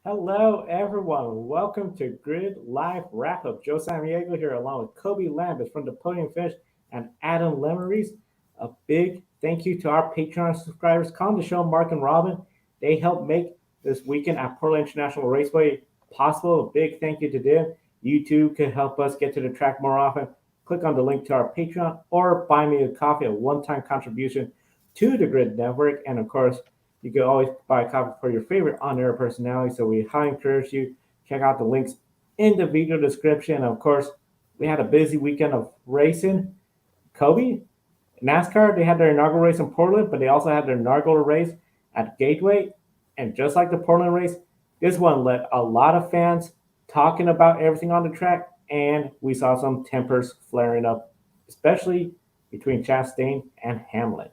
Hello, everyone. Welcome to Grid Live Wrap Up. Joe Samaniego here, along with Kobe Lambert from the Podium Fish and Adam Lemeries. A big thank you to our Patreon subscribers. Come to show Mark and Robin. They helped make this weekend at Portland International Raceway possible. A big thank you to them. You too can help us get to the track more often. Click on the link to our Patreon or buy me a coffee, a one-time contribution to the Grid Network. And of course, you can always buy a copy for your favorite on-air personality. So we highly encourage you check out the links in the video description. And of course, we had a busy weekend of racing. Kobe, NASCAR, they had their inaugural race in Portland, but they also had their inaugural race at Gateway. And just like the Portland race, this one led a lot of fans talking about everything on the track, and we saw some tempers flaring up, especially between Chastain and Hamlin.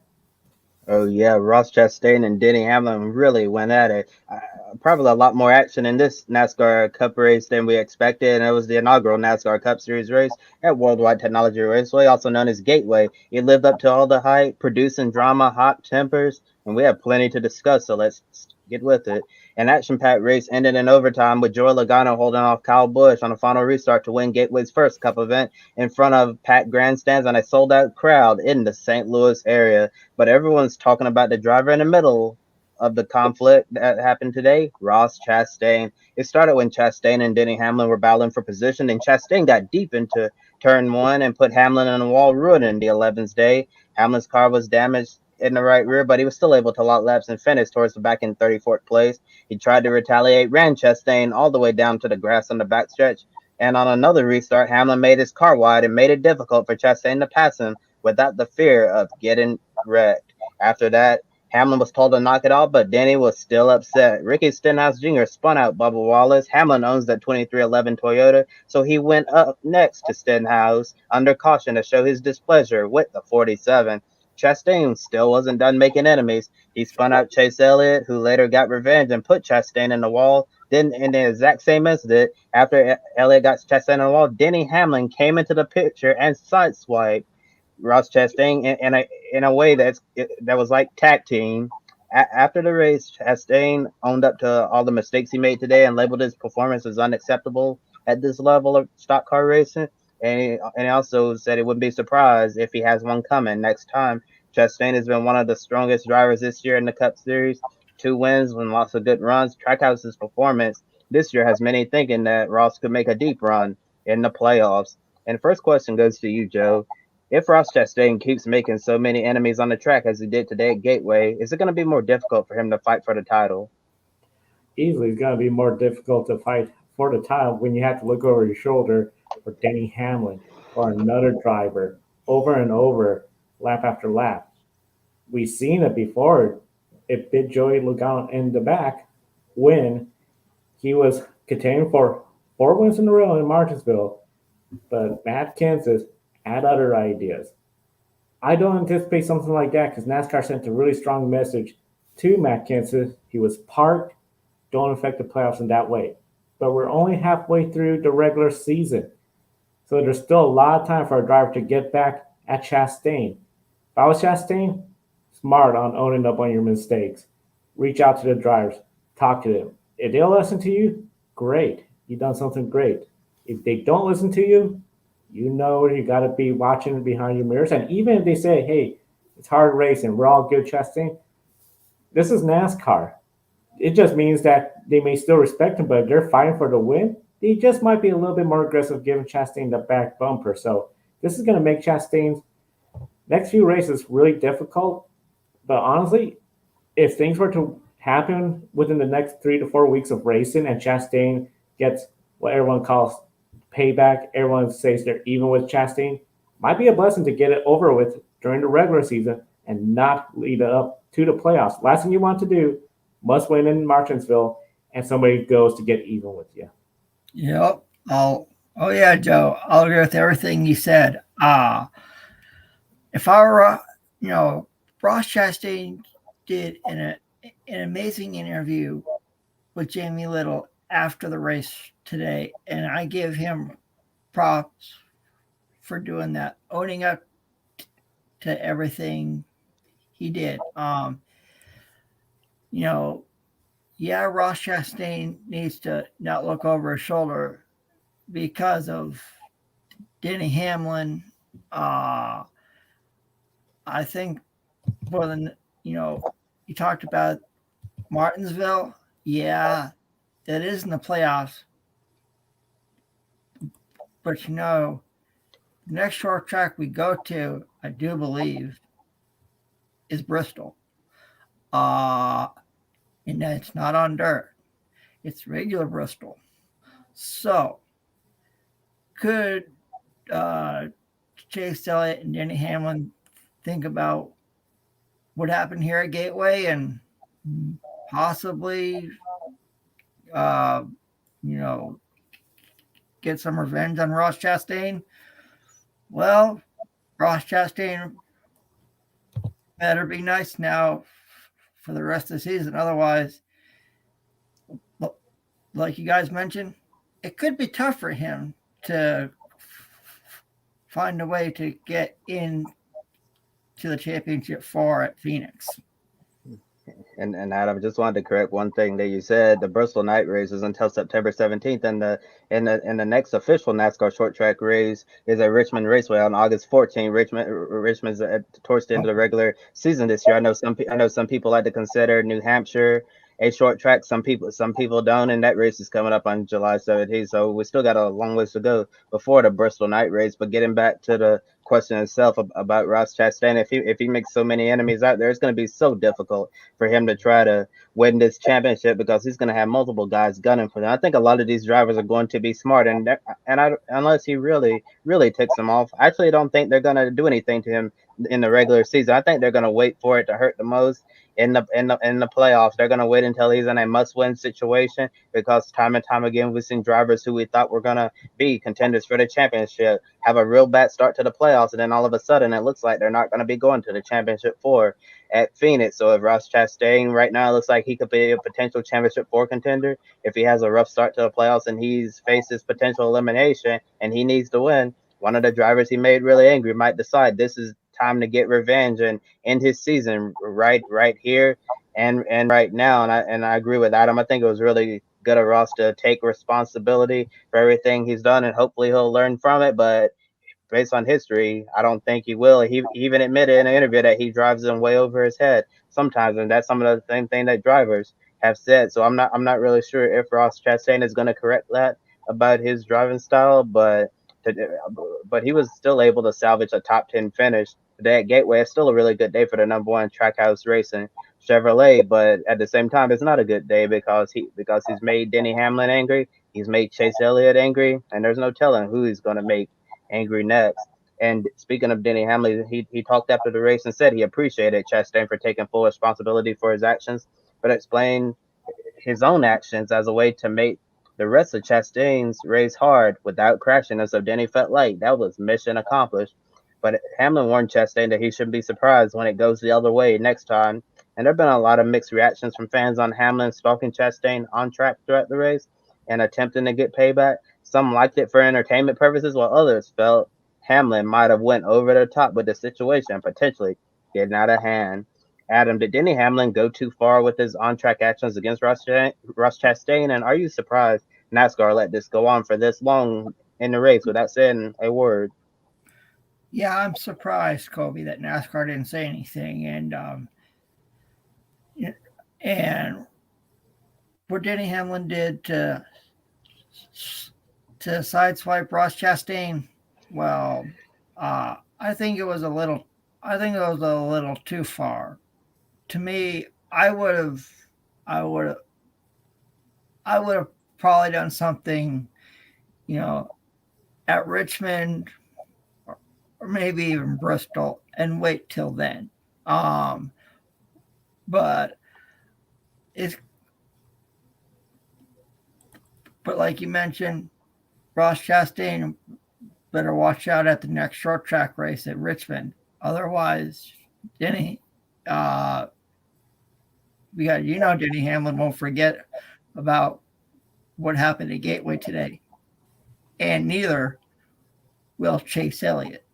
Oh yeah, Ross Chastain and Denny Hamlin really went at it. Probably a lot more action in this NASCAR Cup race than we expected, and it was the inaugural NASCAR Cup Series race at Worldwide Technology Raceway, also known as Gateway. It lived up to all the hype, producing drama, hot tempers, and we have plenty to discuss. So let's get with it. An action-packed race ended in overtime with Joey Logano holding off Kyle Busch on a final restart to win Gateway's first Cup event in front of packed grandstands and a sold-out crowd in the St. Louis area. But everyone's talking about the driver in the middle of the conflict that happened today, Ross Chastain. It started when Chastain and Denny Hamlin were battling for position, and Chastain got deep into turn one and put Hamlin on the wall, ruining the 11th day. Hamlin's car was damaged in the right rear, but he was still able to lock laps and finish towards the back in 34th place. He tried to retaliate, ran Chastain all the way down to the grass on the backstretch, and on another restart, Hamlin made his car wide and made it difficult for Chastain to pass him without the fear of getting wrecked. After that, Hamlin was told to knock it off, but Denny was still upset. Ricky Stenhouse Jr. spun out Bubba Wallace. Hamlin owns that 2311 Toyota, so he went up next to Stenhouse under caution to show his displeasure with the 47. Chastain still wasn't done making enemies. He spun out Chase Elliott, who later got revenge and put Chastain in the wall. Then, in the exact same incident, after Elliott got Chastain in the wall, Denny Hamlin came into the picture and sideswiped Ross Chastain in a way that was like tag team. After the race, Chastain owned up to all the mistakes he made today and labeled his performance as unacceptable at this level of stock car racing. And he also said he wouldn't be surprised if he has one coming next time. Chastain has been one of the strongest drivers this year in the Cup Series. Two wins and lots of good runs. Trackhouse's performance this year has many thinking that Ross could make a deep run in the playoffs. And first question goes to you, Joe. If Ross Chastain keeps making so many enemies on the track as he did today at Gateway, is it going to be more difficult for him to fight for the title? Easily it's going to be more difficult to fight for the title when you have to look over your shoulder for Denny Hamlin or another driver over and over, lap after lap. We've seen it before. It bit Joey Logano in the back when he was contending for 4 wins in a row in Martinsville, but Matt Kenseth had other ideas. I don't anticipate something like that because NASCAR sent a really strong message to Matt Kenseth. He was parked. Don't affect the playoffs in that way. But we're only halfway through the regular season. So there's still a lot of time for a driver to get back at Chastain. If I was Chastain, smart on owning up on your mistakes. Reach out to the drivers, talk to them. If they'll listen to you, great. You've done something great. If they don't listen to you, you know you got to be watching behind your mirrors. And even if they say, hey, it's hard racing, we're all good, Chastain, this is NASCAR. It just means that they may still respect him, but if they're fighting for the win, they just might be a little bit more aggressive, giving Chastain the back bumper. So this is going to make Chastain's next few races really difficult. But honestly, if things were to happen within the next 3 to 4 weeks of racing and Chastain gets what everyone calls payback, everyone says they're even with Chastain, might be a blessing to get it over with during the regular season and not lead up to the playoffs. Last thing you want to do, must win in Martinsville, and somebody goes to get even with you. Yep. Oh yeah, Joe. I'll agree with everything you said. If I were, Ross Chastain did an amazing interview with Jamie Little after the race today, and I give him props for doing that, owning up to everything he did. You know, yeah, Ross Chastain needs to not look over his shoulder because of Denny Hamlin. Uh, I think more than, you talked about Martinsville. Yeah, that is in the playoffs. But the next short track we go to, I do believe, is Bristol. Uh, and it's not on dirt. It's regular Bristol. So could Chase Elliott and Denny Hamlin think about what happened here at Gateway and possibly, uh, you know, get some revenge on Ross Chastain? Well, Ross Chastain better be nice now for the rest of the season. Otherwise, like you guys mentioned, it could be tough for him to find a way to get in to the championship 4 at Phoenix. And Adam, just wanted to correct one thing that you said. The Bristol night race is until September 17th, and the next official NASCAR short track race is at Richmond Raceway on August 14th. Richmond's towards the end of the regular season this year. I know some people like to consider New Hampshire a short track. Some people don't, and that race is coming up on July 17th. So we still got a long ways to go before the Bristol night race. But getting back to the question itself about Ross Chastain, if he makes so many enemies out there, it's going to be so difficult for him to try to win this championship because he's going to have multiple guys gunning for them. I think a lot of these drivers are going to be smart, unless he really takes them off, I actually don't think they're going to do anything to him in the regular season. I think they're going to wait for it to hurt the most in the playoffs. They're going to wait until he's in a must-win situation because time and time again we've seen drivers who we thought were going to be contenders for the championship have a real bad start to the playoffs, and then all of a sudden it looks like they're not going to be going to the championship 4 at Phoenix. So if Ross Chastain right now looks like he could be a potential championship 4 contender, if he has a rough start to the playoffs and he's faces potential elimination and he needs to win, one of the drivers he made really angry might decide this is time to get revenge and end his season right here and right now. And I agree with Adam. I think it was really good of Ross to take responsibility for everything he's done, and hopefully he'll learn from it. But based on history, I don't think he will. He even admitted in an interview that he drives them way over his head sometimes, and that's some of the same thing that drivers have said. So I'm not really sure if Ross Chastain is going to correct that about his driving style, but he was still able to salvage a top 10 finish today at Gateway. It's still a really good day for the number 1 Trackhouse Racing Chevrolet, but at the same time, it's not a good day because he's made Denny Hamlin angry, he's made Chase Elliott angry, and there's no telling who he's going to make angry next. And speaking of Denny Hamlin, he talked after the race and said he appreciated Chastain for taking full responsibility for his actions, but explained his own actions as a way to make the rest of Chastain's race hard without crashing. And so Denny felt like that was mission accomplished. But Hamlin warned Chastain that he shouldn't be surprised when it goes the other way next time. And there have been a lot of mixed reactions from fans on Hamlin stalking Chastain on track throughout the race and attempting to get payback. Some liked it for entertainment purposes, while others felt Hamlin might have went over the top with the situation, potentially getting out of hand. Adam, did Denny Hamlin go too far with his on-track actions against Ross Chastain? And are you surprised NASCAR let this go on for this long in the race without saying a word? Yeah, I'm surprised, Kobe, that NASCAR didn't say anything. And what Denny Hamlin did to sideswipe Ross Chastain, well, I think it was a little too far. To me, I would have probably done something, at Richmond or maybe even Bristol and wait till then. But like you mentioned, Ross Chastain better watch out at the next short track race at Richmond. Otherwise, Denny, Denny Hamlin won't forget about what happened at Gateway today, and neither will Chase Elliott.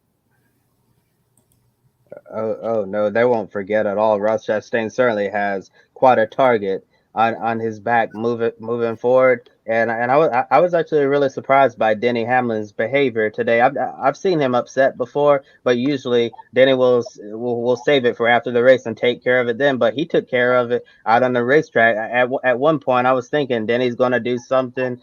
Oh no, they won't forget at all. Ross Chastain certainly has quite a target on his back moving forward. And I was actually really surprised by Denny Hamlin's behavior today. I've seen him upset before, but usually Denny will save it for after the race and take care of it then. But he took care of it out on the racetrack. At one point, I was thinking Denny's going to do something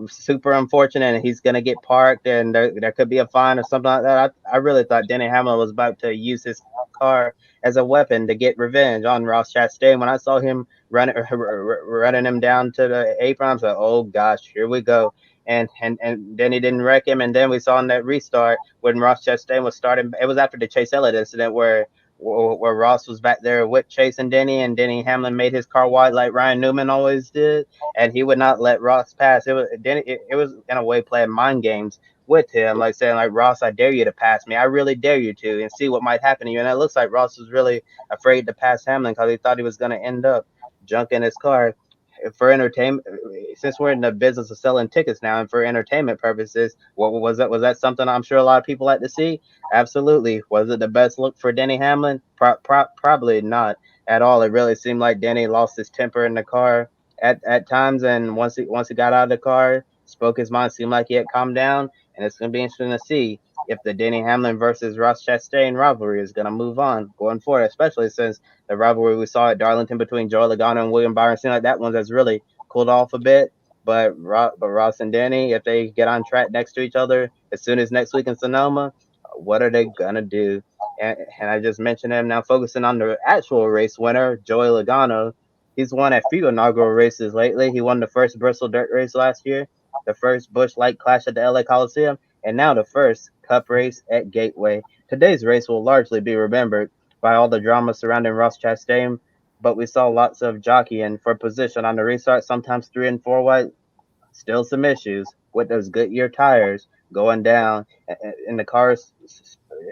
super unfortunate and he's going to get parked and there could be a fine or something like that. I really thought Denny Hamlin was about to use his car as a weapon to get revenge on Ross Chastain. When I saw him running him down to the apron, I was like, oh gosh, here we go. And then he didn't wreck him. And then we saw in that restart when Ross Chastain was starting. It was after the Chase Elliott incident where Ross was back there with Chase and Denny Hamlin made his car wide like Ryan Newman always did, and he would not let Ross pass. It was in a way playing mind games with him, like saying like Ross, I dare you to pass me. I really dare you to, and see what might happen to you. And it looks like Ross was really afraid to pass Hamlin because he thought he was going to end up junking his car. For entertainment, since we're in the business of selling tickets now, and for entertainment purposes, what was that? Was that something I'm sure a lot of people like to see? Absolutely. Was it the best look for Denny Hamlin? Probably not at all. It really seemed like Denny lost his temper in the car at times, and once he got out of the car, spoke his mind, seemed like he had calmed down. And it's going to be interesting to see if the Denny Hamlin versus Ross Chastain rivalry is going to move on going forward, especially since the rivalry we saw at Darlington between Joe Logano and William Byron seemed like that one has really cooled off a bit. But Ross and Denny, if they get on track next to each other as soon as next week in Sonoma, what are they going to do? And I just mentioned him now, focusing on the actual race winner, Joey Logano. He's won a few inaugural races lately. He won the first Bristol Dirt Race last year, the first Busch Light Clash at the LA Coliseum, and now the first Cup race at Gateway. Today's race will largely be remembered by all the drama surrounding Ross Chastain, but we saw lots of jockeying for position on the restart, sometimes 3 and 4 wide. Still some issues with those Goodyear tires going down, and the cars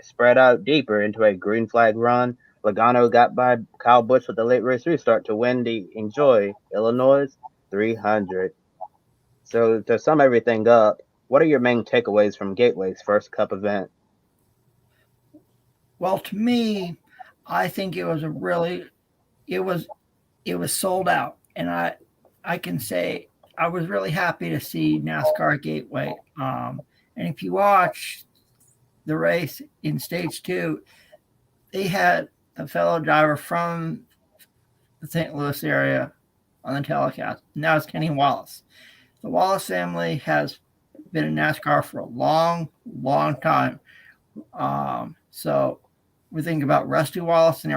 spread out deeper into a green flag run. Logano got by Kyle Busch with the late race restart to win the Enjoy Illinois 300. So to sum everything up, what are your main takeaways from Gateway's first Cup event? Well, to me, I think it was it was sold out, and I can say I was really happy to see NASCAR Gateway. And if you watch the race in stage 2, they had a fellow driver from the St. Louis area on the telecast. Now it's Kenny Wallace. The Wallace family has been in NASCAR for a long, long time. So we think about Rusty Wallace and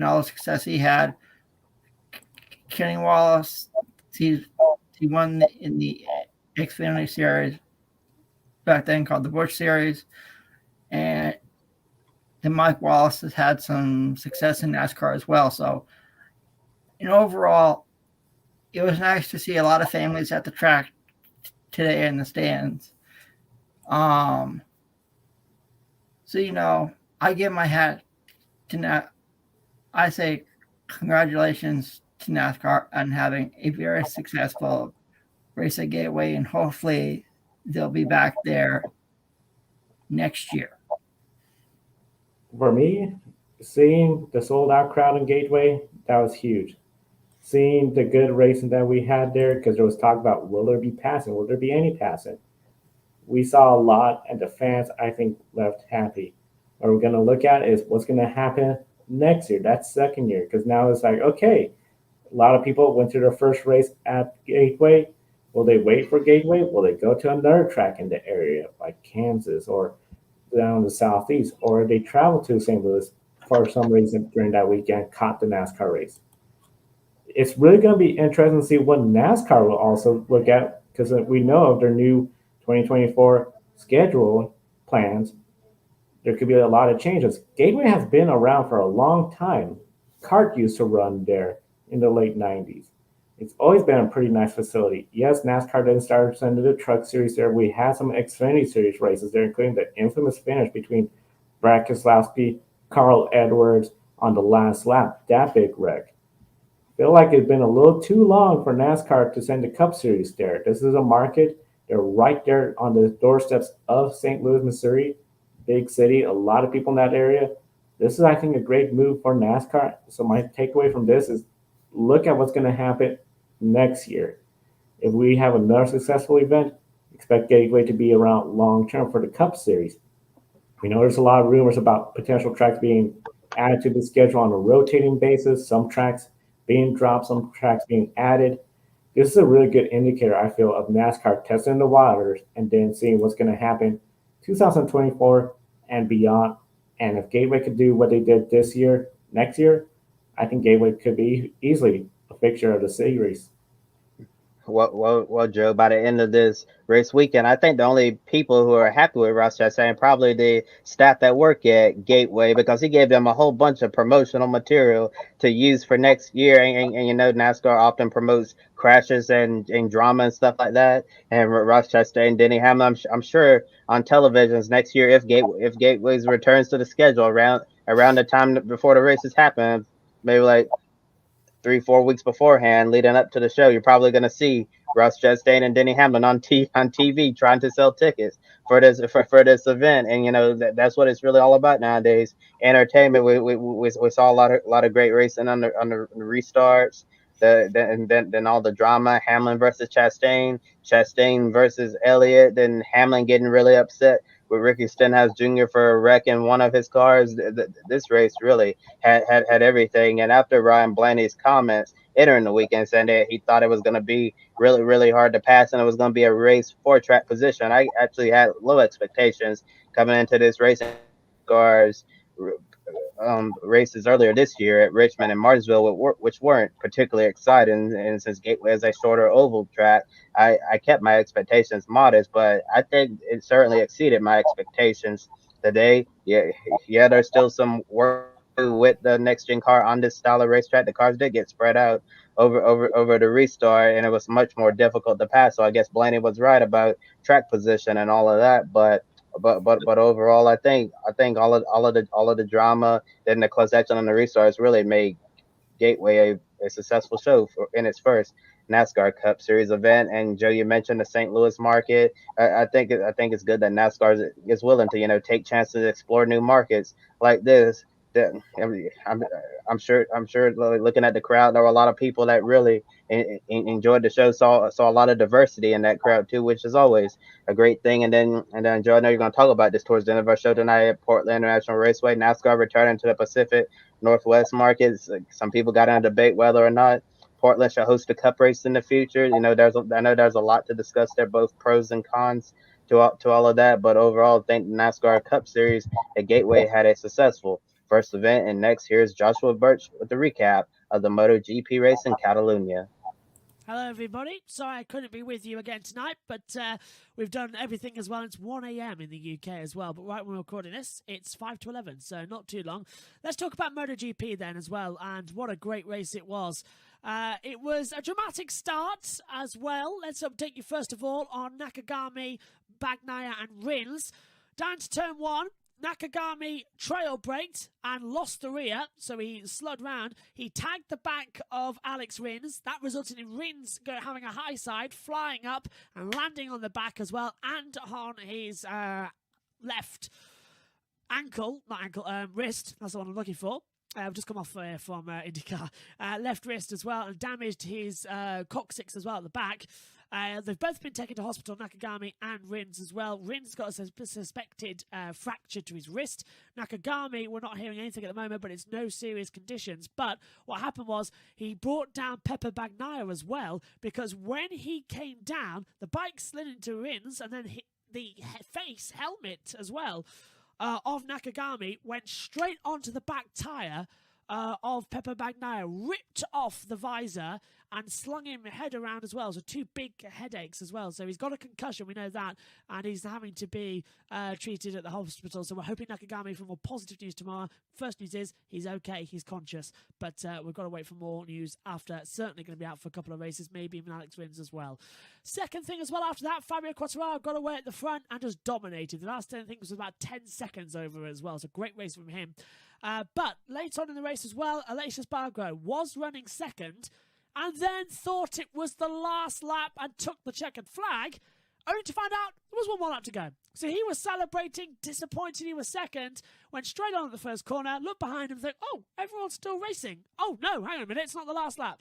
all the success he had. Kenny Wallace, he won in the Xfinity Series back then called the Busch Series. And then Mike Wallace has had some success in NASCAR as well. So, overall, it was nice to see a lot of families at the track today in the stands. So, I give my hat to I say congratulations to NASCAR on having a very successful race at Gateway, and hopefully they'll be back there next year. For me, seeing the sold out crowd in Gateway, that was huge. Seeing the good racing that we had there, because there was talk about will there be passing, will there be any passing? We saw a lot, and the fans, I think, left happy. What we're going to look at is what's going to happen next year, that second year, because now it's like, okay, a lot of people went to their first race at Gateway. Will they wait for Gateway? Will they go to another track in the area, like Kansas or down the southeast, or they travel to St. Louis for some reason during that weekend, caught the NASCAR race? It's really going to be interesting to see what NASCAR will also look at, because we know of their new 2024 schedule plans. There could be a lot of changes. Gateway has been around for a long time. CART used to run there in the late 90s. It's always been a pretty nice facility. Yes, NASCAR then started sending the Truck Series there. We had some Xfinity Series races there, including the infamous finish between Brad Keselowski, Carl Edwards on the last lap. That big wreck. Feel like it's been a little too long for NASCAR to send the Cup Series there. This is a market. They're right there on the doorsteps of St. Louis, Missouri, big city, a lot of people in that area. This is, I think, a great move for NASCAR. So my takeaway from this is look at what's going to happen next year. If we have another successful event, expect Gateway to be around long term for the Cup Series. We know there's a lot of rumors about potential tracks being added to the schedule on a rotating basis, some tracks being dropped, some tracks being added. This is a really good indicator, I feel, of NASCAR testing the waters and then seeing what's going to happen 2024 and beyond. And if Gateway could do what they did this year, next year, I think Gateway could be easily a fixture of the series. Well, Joe, by the end of this race weekend, I think the only people who are happy with Ross Chastain probably the staff that work at Gateway, because he gave them a whole bunch of promotional material to use for next year. And you know, NASCAR often promotes crashes and drama and stuff like that. And Ross Chastain, Denny Hamlin, I'm sure on televisions next year, if Gateway's returns to the schedule around the time before the races happen, maybe like 3-4 weeks beforehand, leading up to the show, you're probably going to see Ross Chastain and Denny Hamlin on TV trying to sell tickets for this event. And you know that's what it's really all about nowadays. Entertainment. We saw a lot of great racing on the restarts. Then all the drama. Hamlin versus Chastain versus Elliott. Then Hamlin getting really upset with Ricky Stenhouse Jr. for wrecking one of his cars. This race really had everything. And after Ryan Blaney's comments entering the weekend saying that he thought it was going to be really hard to pass and it was going to be a race for track position, I actually had low expectations coming into this race. Cars races earlier this year at Richmond and Martinsville, which weren't particularly exciting. And since Gateway is a shorter oval track, I kept my expectations modest, but I think it certainly exceeded my expectations today. Yeah, there's still some work to do with the next gen car on this style of racetrack. The cars did get spread out over the restart, and it was much more difficult to pass. So I guess Blaney was right about track position and all of that, but overall, I think all of the drama and the close action on the restarts really made Gateway a successful show in its first NASCAR Cup Series event. And Joe, you mentioned the St. Louis market. I think it's good that NASCAR is willing to take chances, explore new markets like this. That I'm sure looking at the crowd, there were a lot of people that really enjoyed the show. Saw a lot of diversity in that crowd too, which is always a great thing. And then Joe, I know you're going to talk about this towards the end of our show tonight at Portland International Raceway. NASCAR returning to the Pacific Northwest markets. Some people got in a debate whether or not Portland should host a Cup race in the future. I know there's a lot to discuss there, both pros and cons to all of that. But overall, I think the NASCAR Cup Series at Gateway had a successful first event. And next, here's Joshua Birch with the recap of the MotoGP race in Catalunya. Hello, everybody. Sorry I couldn't be with you again tonight, but we've done everything as well. It's 1 a.m. in the UK as well, but right when we're recording this, it's 5 to 11, so not too long. Let's talk about MotoGP then as well, and what a great race it was. It was a dramatic start as well. Let's update you first of all on Nakagami, Bagnaia and Rins. Down to turn 1. Nakagami trail braked and lost the rear, so he slowed round. He tagged the back of Alex Rins. That resulted in Rins having a high side, flying up and landing on the back as well, and on his left wrist. That's the one I'm looking for. I've just come off from IndyCar. Left wrist as well, and damaged his coccyx as well at the back. They've both been taken to hospital, Nakagami and Rins as well. Rins got a suspected fracture to his wrist. Nakagami, we're not hearing anything at the moment, but it's no serious conditions. But what happened was he brought down Pepper Bagnaia as well, because when he came down, the bike slid into Rins, and then the face helmet as well of Nakagami went straight onto the back tyre of Pepper Bagnaia, ripped off the visor and slung him head around as well. So 2 big headaches as well. So he's got a concussion, we know that, and he's having to be treated at the hospital. So we're hoping Nakagami for more positive news tomorrow. First news is he's okay, he's conscious, but we've got to wait for more news after. Certainly going to be out for a couple of races, maybe even Alex Rins as well. Second thing as well after that, Fabio Quartararo got away at the front and just dominated. The last 10 things was about 10 seconds over as well. So great race from him. But late on in the race as well, Aleix Espargaro was running second and then thought it was the last lap and took the checkered flag, only to find out there was one more lap to go. So he was celebrating, disappointed he was second, went straight on at the first corner, looked behind him and thought, oh, everyone's still racing. Oh, no, hang on a minute, it's not the last lap.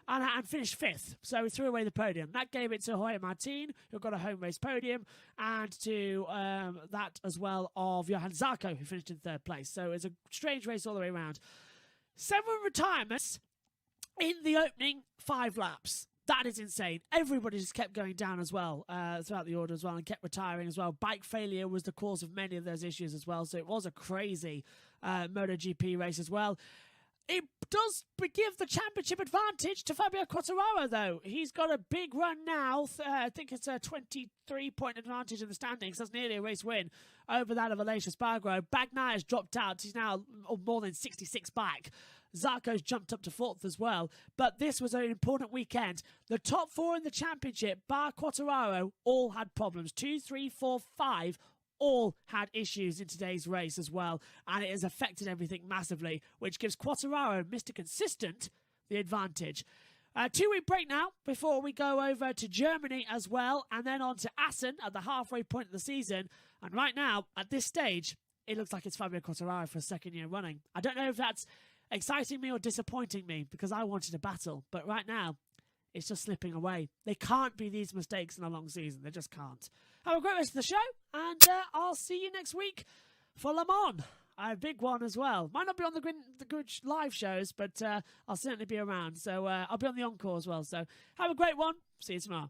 and finished 5th. So he threw away the podium. That gave it to Jorge Martin, who got a home race podium, and to that as well of Johan Zarco, who finished in 3rd place. So it was a strange race all the way around. 7 retirements in the opening 5 laps. That is insane. Everybody just kept going down as well throughout the order as well, and kept retiring as well. Bike failure was the cause of many of those issues as well. So it was a crazy MotoGP race as well. It does give the championship advantage to Fabio Quartararo, though. He's got a big run now. I think it's a 23-point advantage in the standings. That's nearly a race win over that of Aleix Espargaro. Bagnaia has dropped out. He's now more than 66 back. Zarco's jumped up to 4th as well. But this was an important weekend. The top 4 in the championship, bar Quartararo, all had problems. 2, 3, 4, 5 all had issues in today's race as well. And it has affected everything massively, which gives Quartararo, Mr. Consistent, the advantage. 2-week break now before we go over to Germany as well, and then on to Assen at the halfway point of the season. And right now, at this stage, it looks like it's Fabio Quartararo for a 2nd year running. I don't know if that's exciting me or disappointing me, because I wanted a battle. But right now, it's just slipping away. They can't be these mistakes in a long season. They just can't. Have a great rest of the show, and I'll see you next week for Le Mans. A big one as well. Might not be on the Grid live shows, but I'll certainly be around. So I'll be on the encore as well. So have a great one. See you tomorrow.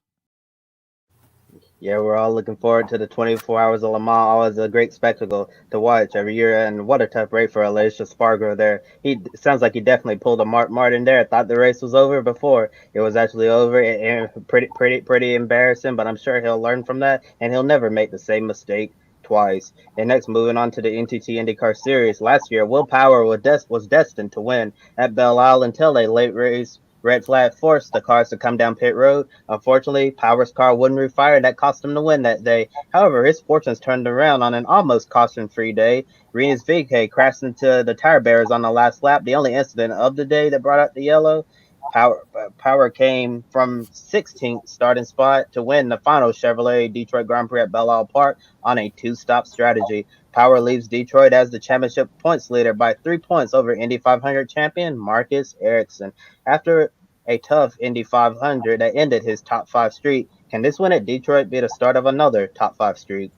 Yeah, we're all looking forward to the 24 Hours of Le Mans. Always a great spectacle to watch every year, and what a tough race for Aleix Espargaro there. He sounds like he definitely pulled a Martin there. I thought the race was over before it was actually over. And pretty embarrassing, but I'm sure he'll learn from that, and he'll never make the same mistake twice. And next, moving on to the Ntt Indycar Series. Last year, Will Power was destined to win at Belle Isle until a late race red flag forced the cars to come down pit road. Unfortunately, Power's car wouldn't refire, and that cost him the win that day. However, his fortunes turned around on an almost caution-free day. Rinus VeeKay crashed into the tire barriers on the last lap, the only incident of the day that brought out the yellow. Power came from 16th starting spot to win the final Chevrolet Detroit Grand Prix at Belle Isle Park on a 2-stop strategy. Power leaves Detroit as the championship points leader by 3 points over Indy 500 champion Marcus Ericsson. After a tough Indy 500 that ended his top 5 streak, can this win at Detroit be the start of another top 5 streak?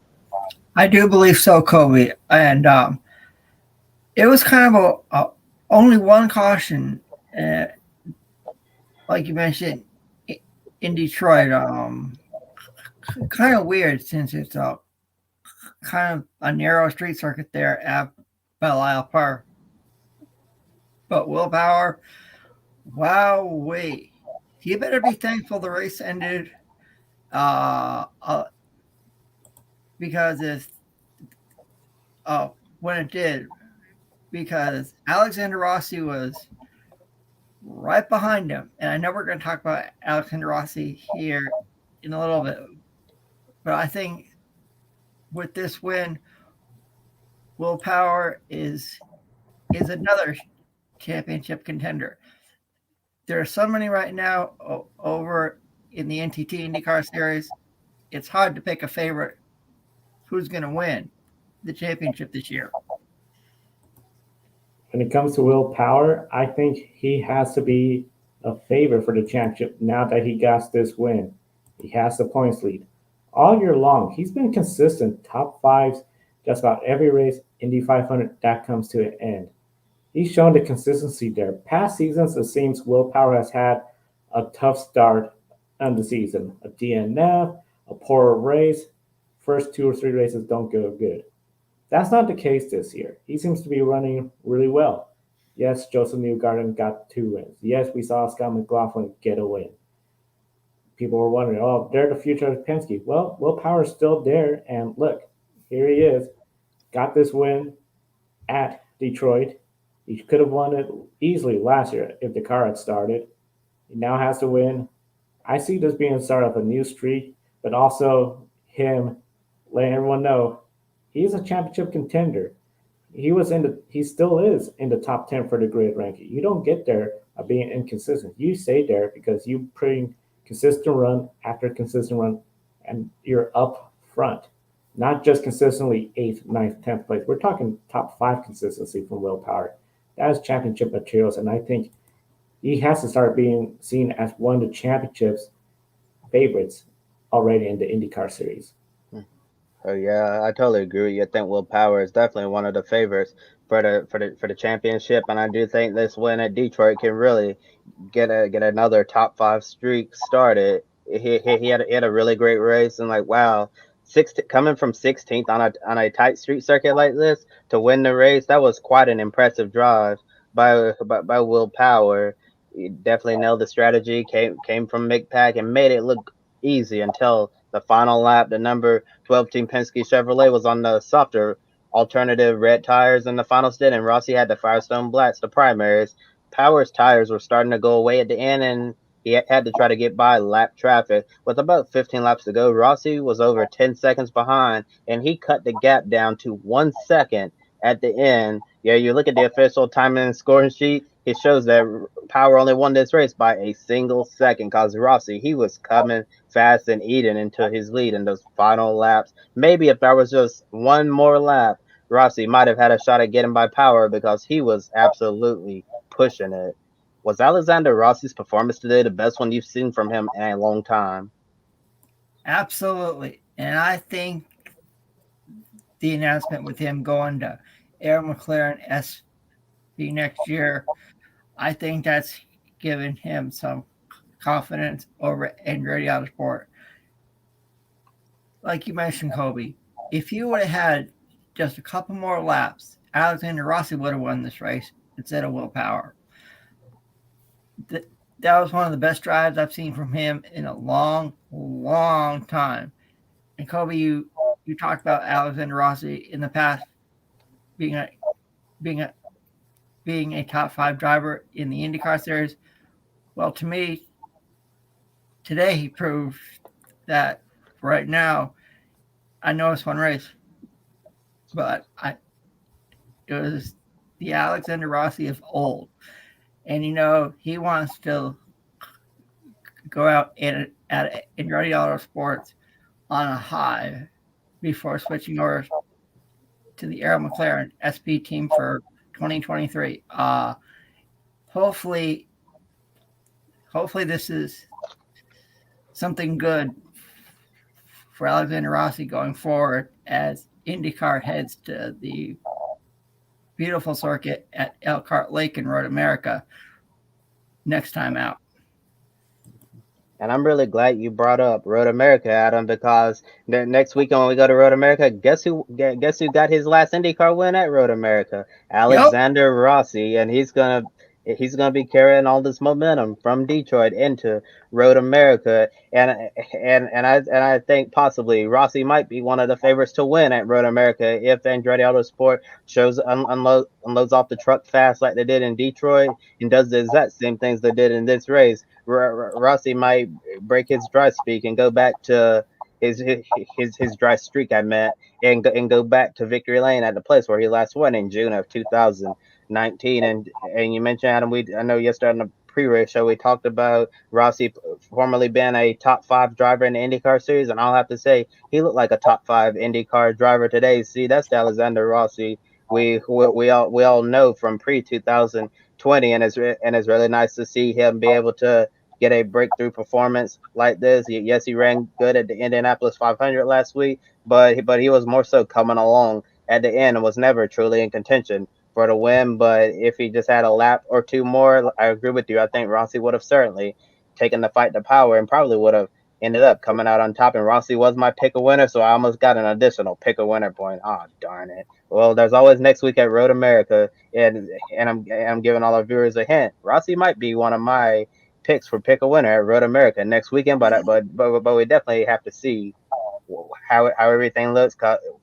I do believe so, Kobe. And it was kind of only one caution, like you mentioned, in Detroit. Kind of weird, since it's kind of a narrow street circuit there at Belle Isle Park. But Will Power, wowee. You better be thankful the race ended because when it did, because Alexander Rossi was right behind him. And I know we're going to talk about Alexander Rossi here in a little bit, but I think with this win, Will Power is another championship contender. There are so many right now over in the Ntt IndyCar Series. It's hard to pick a favorite who's going to win the championship this year. When it comes to Will Power, I think he has to be a favorite for the championship now that he got this win. He has the points lead. All year long, he's been consistent, top 5s, just about every race, Indy 500, that comes to an end. He's shown the consistency there. Past seasons, it seems Will Power has had a tough start on the season. A DNF, a poor race, first 2 or 3 races don't go good. That's not the case this year. He seems to be running really well. Yes, Joseph Newgarden got 2 wins. Yes, we saw Scott McLaughlin get a win. People were wondering, oh, they're the future of Penske. Well, Will Power's still there, and look, here he is. Got this win at Detroit. He could have won it easily last year if the car had started. He now has to win. I see this being the start of a new streak, but also him letting everyone know he's a championship contender. He still is in the top 10 for the grid ranking. You don't get there by being inconsistent. You stay there because you bring consistent run after consistent run, and you're up front. Not just consistently 8th, 9th, 10th place. We're talking top 5 consistency from Will Power. That is championship materials, and I think he has to start being seen as one of the championships favorites already in the IndyCar series. Oh yeah, I totally agree with you. I think Will Power is definitely one of the favorites for the championship, and I do think this win at Detroit can really get another top five streak started. He had a really great race, and like wow, coming from 16th on a tight street circuit like this to win the race, that was quite an impressive drive by Will Power. He definitely nailed the strategy. Came from McPack and made it look easy until the final lap. The number 12 Team Penske Chevrolet was on the softer alternative red tires in the final stint, and Rossi had the Firestone Blacks, the primaries. Power's tires were starting to go away at the end, and he had to try to get by lap traffic. With about 15 laps to go, Rossi was over 10 seconds behind, and he cut the gap down to 1 second at the end. Yeah, you look at the official timing and scoring sheet, it shows that Power only won this race by a single second because Rossi, he was coming fast and eating into his lead in those final laps. Maybe if there was just one more lap, Rossi might have had a shot at getting by Power because he was absolutely pushing it. Was Alexander Rossi's performance today the best one you've seen from him in a long time? Absolutely. And I think the announcement with him going to Air McLaren SB next year, I think that's given him some confidence over Andretti Autosport. Like you mentioned, Kobe, if you would have had just a couple more laps, Alexander Rossi would have won this race instead of Will Power. That was one of the best drives I've seen from him in a long, long time. And Kobe, you talked about Alexander Rossi in the past being a being a being a top five driver in the IndyCar series. Well, to me, today he proved that right now, I know it's one race, but it was the Alexander Rossi of old. And he wants to go out at Andretti Autosports on a high before switching over to the Arrow McLaren SP team for 2023. Hopefully this is something good for Alexander Rossi going forward as IndyCar heads to the beautiful circuit at Elkhart Lake in Road America next time out. And I'm really glad you brought up Road America, Adam, because the next weekend when we go to Road America, guess who got his last IndyCar win at Road America? Yep. Alexander Rossi, and he's gonna be carrying all this momentum from Detroit into Road America, and I think possibly Rossi might be one of the favorites to win at Road America if Andretti Autosport unloads off the truck fast like they did in Detroit and does the exact same things they did in this race. Rossi might break his dry streak and go back to his dry streak. I meant and go back to victory lane at the place where he last won in June of 2019. And you mentioned Adam. I know yesterday on the pre-race show we talked about Rossi formerly being a top five driver in the IndyCar series, and I'll have to say he looked like a top five IndyCar driver today. See, that's the Alexander Rossi we all know from pre 2020, and it's really nice to see him be able to get a breakthrough performance like this. Yes, he ran good at the Indianapolis 500 last week, but he was more so coming along at the end and was never truly in contention for the win. But if he just had a lap or two more, I agree with you. I think Rossi would have certainly taken the fight to Power and probably would have ended up coming out on top. And Rossi was my pick a winner, so I almost got an additional pick a winner point. Oh, darn it. Well, there's always next week at Road America, and I'm giving all our viewers a hint. Rossi might be one of my picks for pick a winner at Road America next weekend, but we definitely have to see how everything looks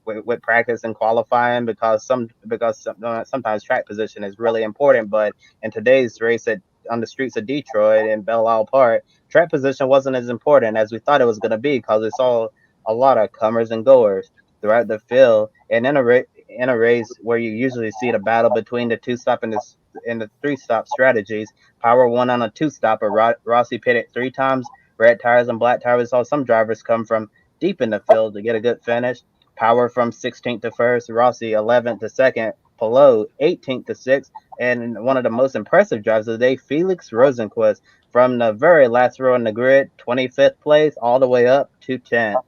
with practice and qualifying because sometimes track position is really important. But in today's race on the streets of Detroit and Belle Isle Park, track position wasn't as important as we thought it was going to be because it's all a lot of comers and goers throughout the field. And in a race where you usually see the battle between the two stop and the three stop strategies, Power won on a two stop, but Rossi pitted three times. Red tires and black tires. We saw some drivers come from deep in the field to get a good finish. Power from 16th to first, Rossi 11th to second, Palou 18th to 6th, and one of the most impressive drives of the day, Felix Rosenquist, from the very last row on the grid, 25th place, all the way up to 10th.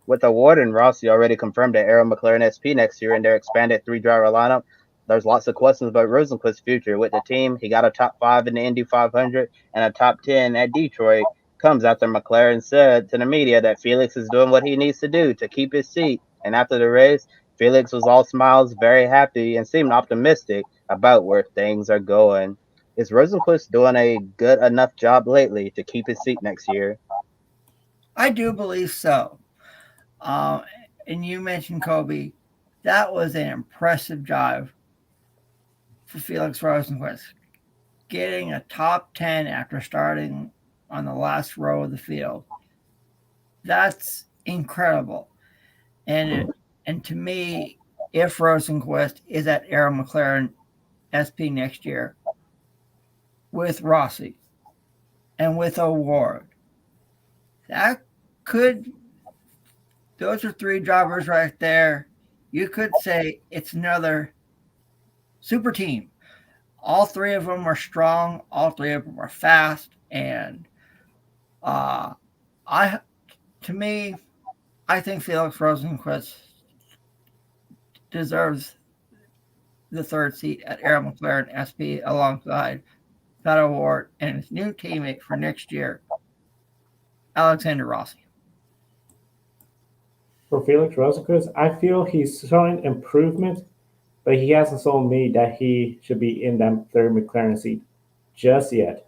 With Award and Rossi already confirmed at Arrow McLaren SP next year in their expanded 3-driver lineup, there's lots of questions about Rosenquist's future with the team. He got a top 5 in the Indy 500 and a top 10 at Detroit. Comes after McLaren said to the media that Felix is doing what he needs to do to keep his seat. And after the race, Felix was all smiles, very happy, and seemed optimistic about where things are going. Is Rosenquist doing a good enough job lately to keep his seat next year? I do believe so. And you mentioned Kobe. That was an impressive drive for Felix Rosenquist. Getting a top 10 after starting on the last row of the field. That's incredible. And to me, if Rosenquist is at Arrow McLaren SP next year with Rossi and with Award, those are 3 drivers right there. You could say it's another super team. All 3 of them are strong. All 3 of them are fast. And to me, I think Felix Rosenquist deserves the 3rd seat at Arrow McLaren SP alongside that award and his new teammate for next year, Alexander Rossi. For Felix Rosenquist, I feel he's showing improvement, but he hasn't told me that he should be in that 3rd McLaren seat just yet.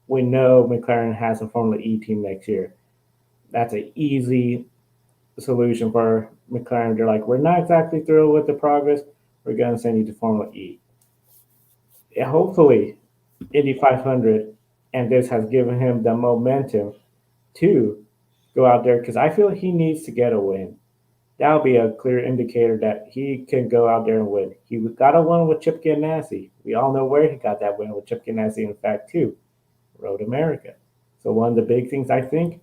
We know McLaren has a Formula E team next year. That's an easy solution for McLaren. They're like, we're not exactly thrilled with the progress. We're going to send you to Formula E. Yeah, hopefully, Indy 500 and this has given him the momentum to go out there because I feel he needs to get a win. That'll be a clear indicator that he can go out there and win. He got a win with Chip Ganassi. We all know where he got that win with Chip Ganassi, in fact, too. Road America. So one of the big things I think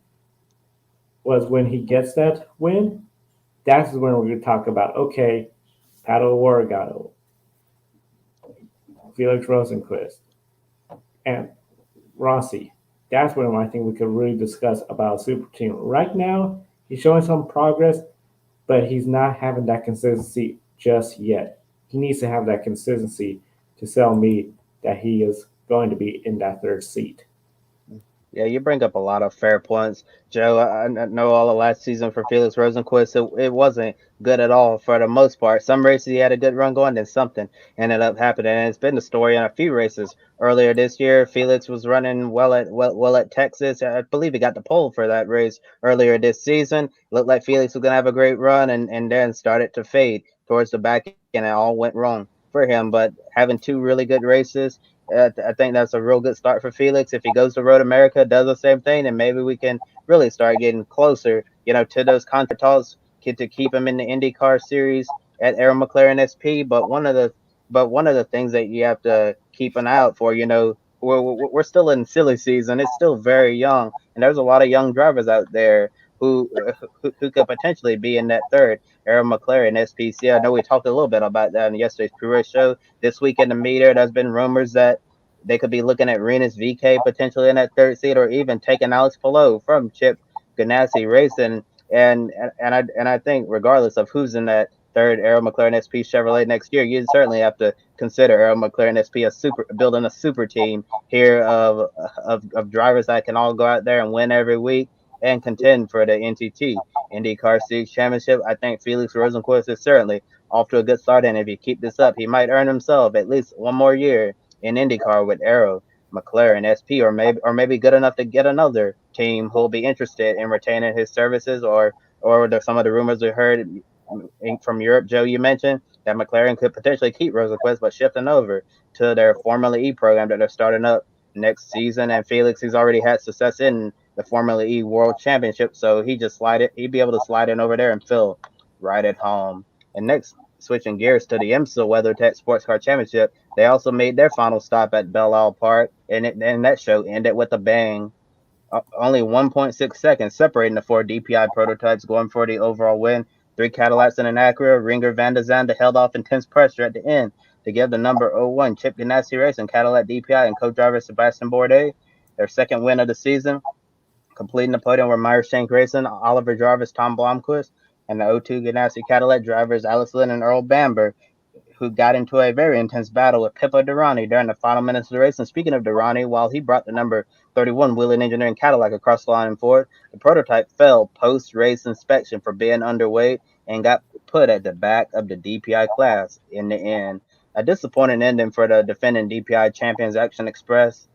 was when he gets that win, that's when we're going to talk about, okay, Pato O'Ward, Felix Rosenquist, and Rossi. That's when I think we could really discuss about a super team. Right now, he's showing some progress, but he's not having that consistency just yet. He needs to have that consistency to sell me that he is going to be in that 3rd seat. Yeah, you bring up a lot of fair points, Joe. I know all of last season for Felix Rosenquist, it wasn't good at all for the most part. Some races he had a good run going, then something ended up happening, and it's been the story in a few races. Earlier this year, Felix was running well at Texas. I believe he got the pole for that race earlier this season. Looked like Felix was gonna have a great run, and then started to fade towards the back, and it all went wrong for him. But having 2 really good races. I think that's a real good start for Felix. If he goes to Road America, does the same thing, and maybe we can really start getting closer, to those contract talks to keep him in the IndyCar series at Arrow McLaren SP. But one of the things that you have to keep an eye out for, we're still in silly season. It's still very young, and there's a lot of young drivers out there who could potentially be in that 3rd Arrow McLaren SPC. I know we talked a little bit about that in yesterday's pre-race show. This week in the media, there's been rumors that they could be looking at Rinus VK potentially in that 3rd seat, or even taking Alex Palou from Chip Ganassi Racing. And I think regardless of who's in that 3rd Arrow McLaren SP Chevrolet next year, you certainly have to consider Arrow McLaren SP building a super team here of drivers that can all go out there and win every week and contend for the NTT IndyCar Series Championship. I think Felix Rosenquist is certainly off to a good start, and if he keep this up, he might earn himself at least one more year in IndyCar with Arrow McLaren SP, or maybe good enough to get another team who'll be interested in retaining his services, or some of the rumors we heard from Europe. Joe, you mentioned that McLaren could potentially keep Rosenquist, but shifting over to their Formula E program that they're starting up next season. And Felix, he's already had success in the Formula E World Championship, so he'd be able to slide in over there and feel right at home. And next, switching gears to the IMSA WeatherTech Sports Car Championship, they also made their final stop at Belle Isle Park, and that show ended with a bang. Only 1.6 seconds separating the 4 DPI prototypes going for the overall win. 3 Cadillacs and an Acura. Ringer Van der Zande held off intense pressure at the end to give the number 01 Chip Ganassi Racing Cadillac DPI and co-driver Sebastian Bourdais their second win of the season. Completing the podium were Meyer Shank Racing, Oliver Jarvis, Tom Blomqvist, and the 02 Ganassi Cadillac drivers Alice Lynn and Earl Bamber, who got into a very intense battle with Pippo Durrani during the final minutes of the race. And speaking of Durrani, while he brought the number 31 Wheeling Engineering Cadillac across the line and forward, the prototype fell post-race inspection for being underweight and got put at the back of the DPI class in the end. A disappointing ending for the defending DPI champions Action Express,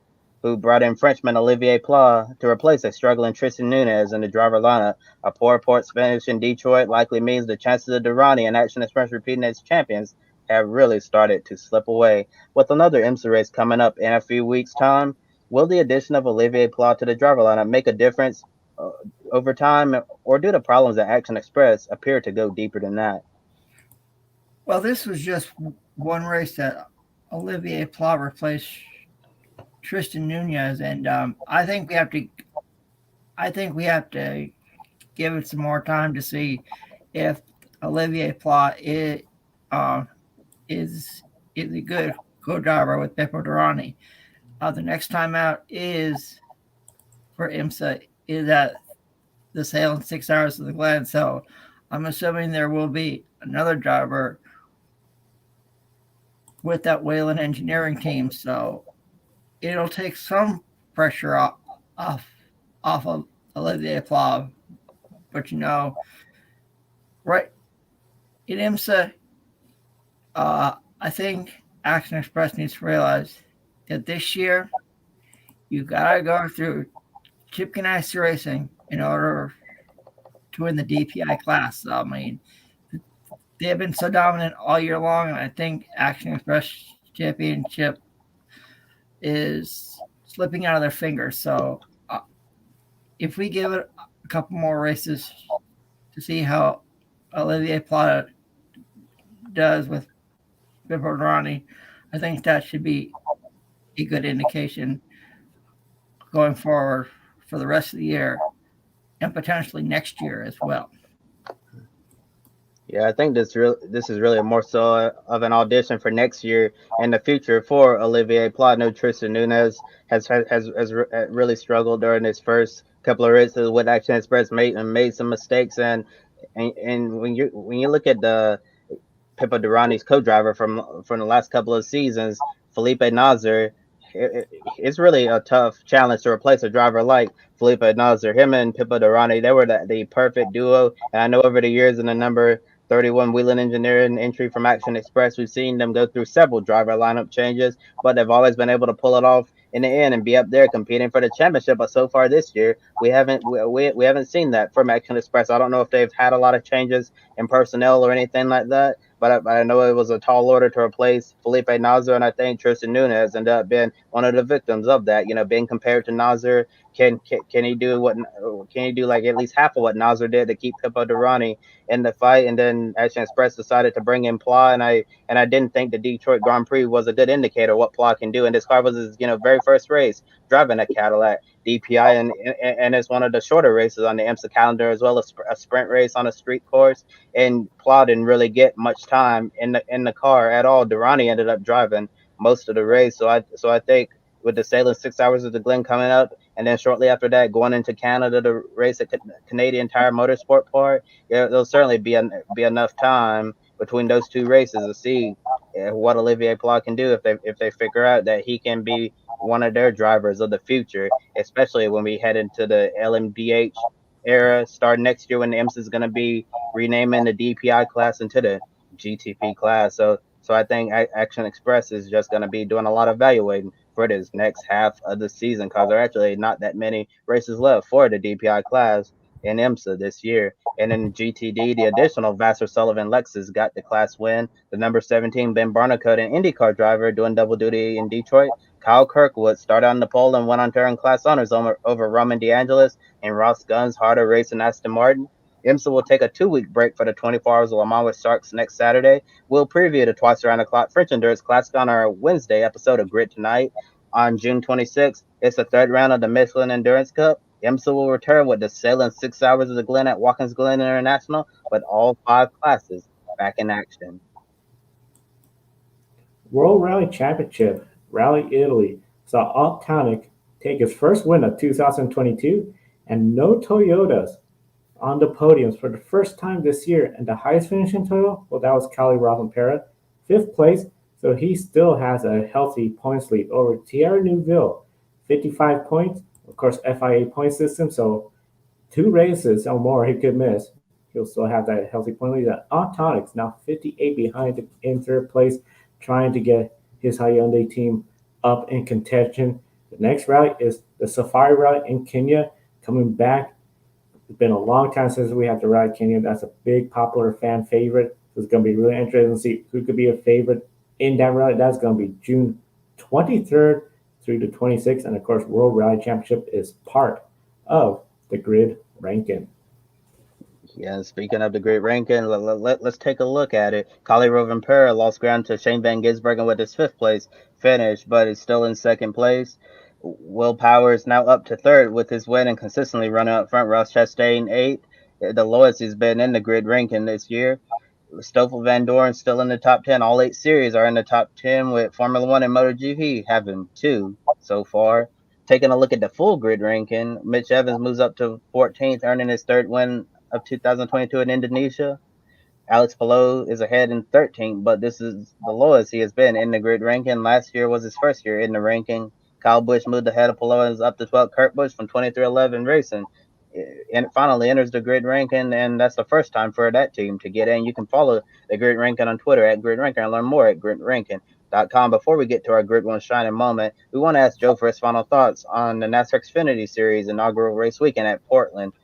who brought in Frenchman Olivier Pla to replace a struggling Tristan Nunez in the driver lineup. A poor Ports finish in Detroit likely means the chances of Durrani and Action Express repeating as champions have really started to slip away. With another IMSA race coming up in a few weeks' time, will the addition of Olivier Pla to the driver lineup make a difference over time, or do the problems at Action Express appear to go deeper than that? Well, this was just one race that Olivier Pla replaced Tristan Nunez, and I think we have to. I think we have to give it some more time to see if Olivier Pla is a good co-driver with Pippo Durrani. The next time out is for IMSA is at the sale in 6 hours of the Glen. So I'm assuming there will be another driver with that Whelen engineering team. So it'll take some pressure off of Olivier Pla. But right in IMSA, I think Action Express needs to realize that this year you gotta go through Chip Ganassi Racing in order to win the DPI class. I mean, they have been so dominant all year long, and I think Action Express Championship is slipping out of their fingers. So if we give it a couple more races to see how Olivier Pla does with Pippo Durrani, I think that should be a good indication going forward for the rest of the year and potentially next year as well. Yeah, I think this is really more so of an audition for next year and the future for Olivier Pla. No, Tristan Nunez has really struggled during his first couple of races with Action Express, made some mistakes, and when you look at the Pippo Durrani's co-driver from the last couple of seasons, Felipe Nasr, it's really a tough challenge to replace a driver like Felipe Nasr. Him and Pippo Durrani, they were the perfect duo. And I know over the years in the number 31 Wheeling Engineering entry from Action Express, we've seen them go through several driver lineup changes, but they've always been able to pull it off in the end and be up there competing for the championship. But so far this year, we haven't seen that from Action Express. I don't know if they've had a lot of changes in personnel or anything like that, but I know it was a tall order to replace Felipe Nasr, and I think Tristan Nunez ended up being one of the victims of that. Being compared to Nasr, can he do like at least half of what Nasr did to keep Pippo Durrani in the fight? And then Action Express decided to bring in Pla, and I didn't think the Detroit Grand Prix was a good indicator of what Pla can do. And this car was his very first race driving a Cadillac DPI, and it's one of the shorter races on the IMSA calendar, as well as a sprint race on a street course. And Pla didn't really get much time in the car at all. Durrani ended up driving most of the race. So I think with the sailing 6 hours of the Glen coming up, and then shortly after that going into Canada to race at Canadian Tire Motorsport Park, there'll certainly be enough time between those two races to see what Olivier Pla can do if they figure out that he can be one of their drivers of the future, especially when we head into the LMDH era starting next year, when the IMSA is going to be renaming the DPI class into the GTP class. So I think Action Express is just going to be doing a lot of evaluating for this next half of the season, because there are actually not that many races left for the DPI class in IMSA this year. And in GTD, the additional Vassar Sullivan Lexus got the class win. The number 17 Ben Barnicoat, an IndyCar driver doing double duty in Detroit, Kyle Kirkwood, started on the pole and went on to earn class honors over Roman DeAngelis and Ross Gunn's Harder racing Aston Martin. IMSA will take a 2-week break for the 24 Hours of Le Mans with Sharks next Saturday. We'll preview the twice around the clock French Endurance Classic on our Wednesday episode of Grid Tonight. On June 26th, it's the third round of the Michelin Endurance Cup. IMSA will return with the sailing 6 hours of the Glen at Watkins Glen International, with all 5 classes back in action. World Rally Championship, Rally Italy, saw Ott Tanak take his first win of 2022 and no Toyotas on the podiums for the first time this year. And the highest finishing total, well, that was Cali Rossi, fifth place. So he still has a healthy points lead over Thierry Neuville, 55 points. Of course, FIA point system, so 2 races or more he could miss. He'll still have that healthy point lead. Ott Tanak now 58 behind in third place, trying to get his Hyundai team up in contention. The next rally is the Safari Rally in Kenya, coming back. It's been a long time since we had to ride Kenya. That's a big popular fan favorite. So it's going to be really interesting to see who could be a favorite in that rally. That's going to be June 23rd through the 26th. And of course, World Rally Championship is part of the grid ranking. Yeah, and speaking of the great ranking, let's take a look at it. Cali Rossi lost ground to Shane Van Gisbergen with his 5th place finish, but is still in 2nd place. Will Power is now up to 3rd with his win and consistently running up front. Ross Chastain 8th, the lowest he's been in the grid ranking this year. Stoffel Van Dorn still in the top 10. All 8 series are in the top 10, with Formula One and MotoGP having 2 so far. Taking a look at the full grid ranking, Mitch Evans moves up to 14th, earning his 3rd win of 2022 in Indonesia. Alex Palou is ahead in 13th, but this is the lowest he has been in the grid ranking. Last year was his first year in the ranking. Kyle Busch moved ahead of Palou and is up to 12th. Kurt Busch from 2311 Racing and finally enters the grid ranking, and that's the first time for that team to get in. You can follow the grid ranking on Twitter at Grid Ranking and learn more at gridranking.com. Before we get to our Grid One Shining moment, we want to ask Joe for his final thoughts on the NASCAR Xfinity Series inaugural race weekend at Portland.